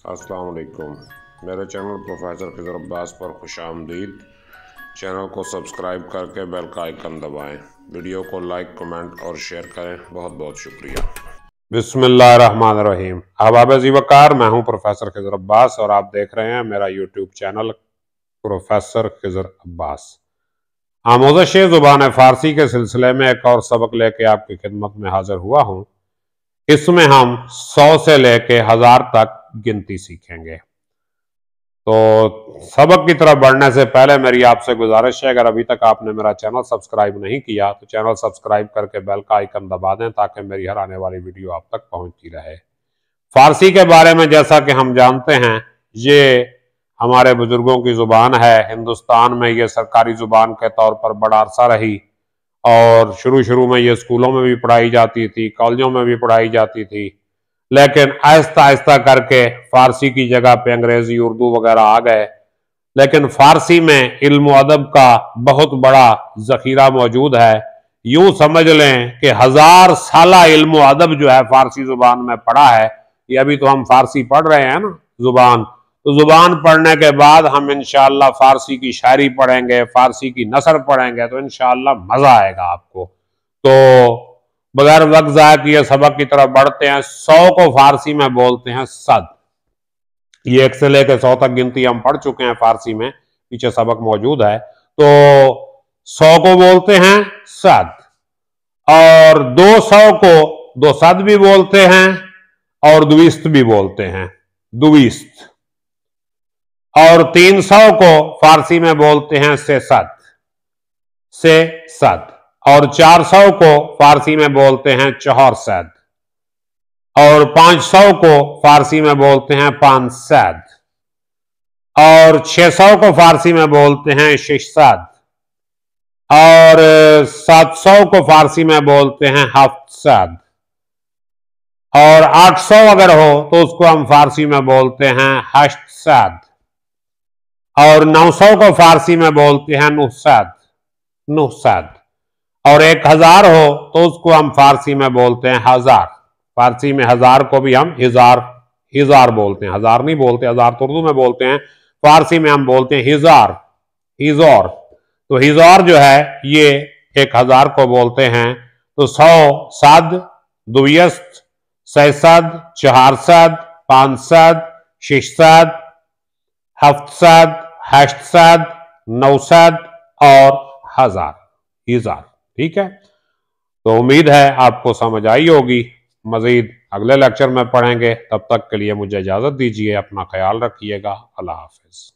अस्सलाम वालेकुम। मेरे चैनल प्रोफेसर खिज़र अब्बास पर खुशामदीद। चैनल को सब्सक्राइब करके बेल का आइकन दबाएं। वीडियो को लाइक, कमेंट और शेयर करें। बहुत बहुत शुक्रिया। बिस्मिल्लाहिर्रहमानिर्रहीम। अहबाब ज़ीवकार, मैं हूं प्रोफेसर खिज़र अब्बास और आप देख रहे हैं मेरा YouTube channel professor Khizar Abbas. आमोज़श ज़ुबान फ़ारसी के सिलसिले में एक और सबक लेके आपकी खिदमत में हाजिर हुआ हूं। इसमें हम 100 से लेके 1000 तक गिनती सीखेंगे। तो सबक की तरफ बढ़ने से पहले मेरी आपसे गुजारिश है, अगर अभी तक आपने मेरा चैनल सब्सक्राइब नहीं किया तो चैनल सब्सक्राइब करके बेल का आइकन दबा दें ताकि मेरी हर आने वाली वीडियो आप तक पहुंचती रहे। फारसी के बारे में जैसा कि हम जानते हैं, ये हमारे बुजुर्गों की जुबान है। हिंदुस्तान में ये सरकारी जुबान के तौर पर बड़ा अरसा रही और शुरू में ये स्कूलों में भी पढ़ाई जाती थी, कॉलेजों में भी पढ़ाई जाती थी, लेकिन आहिस्ता आहिस्ता करके फारसी की जगह पे अंग्रेजी, उर्दू वगैरह आ गए। लेकिन फारसी में इल्म अदब का बहुत बड़ा जखीरा मौजूद है। यूं समझ लें कि 1000 साला इल्म अदब जो है फारसी जुबान में पढ़ा है। ये अभी तो हम फारसी पढ़ रहे हैं ना जुबान, तो जुबान पढ़ने के बाद हम इंशाअल्लाह फारसी की शायरी पढ़ेंगे, फारसी की नसर पढ़ेंगे, तो इंशाअल्लाह मजा आएगा आपको। तो बगैर वक्त ज़ाया किए सबक की तरफ बढ़ते हैं। 100 को फारसी में बोलते हैं सद। ये 1 से लेकर 100 तक गिनती हम पढ़ चुके हैं फारसी में, पीछे सबक मौजूद है। तो 100 को बोलते हैं सद, और 200 को दो सद भी बोलते हैं और द्विस्त भी बोलते हैं, द्विस्त। और 300 को फारसी में बोलते हैं से सद, से सद। और 400 को फारसी में बोलते हैं चौहर सद। और 500 को फारसी में बोलते हैं पांच सद। और 600 को फारसी में बोलते हैं शिश सद। और 700 को फारसी में बोलते हैं हफ्त सद। और 800 अगर हो तो उसको हम फारसी में बोलते हैं हश्त सद। और 900 को फारसी में बोलते हैं नुह सद, नुह सद। और 1000 हो तो उसको हम फारसी में बोलते हैं हजार। फारसी में 1000 को भी हम हिजार, हिजार बोलते हैं। हजार नहीं बोलते, हजार तो उर्दू में बोलते हैं, फारसी में हम बोलते हैं हिजार, हिजौर। तो हिजौर जो है ये 1000 को बोलते हैं। तो 100 सद, द्विस्त, सैसद, चौहारसद, पांचसद, शिशसद, हफ्तसद, हश्तसद, नौसद और हजार, हिजार। ठीक है, तो उम्मीद है आपको समझ आई होगी। मजीद अगले लेक्चर में पढ़ेंगे, तब तक के लिए मुझे इजाजत दीजिए। अपना ख्याल रखिएगा। अल्लाह हाफिज।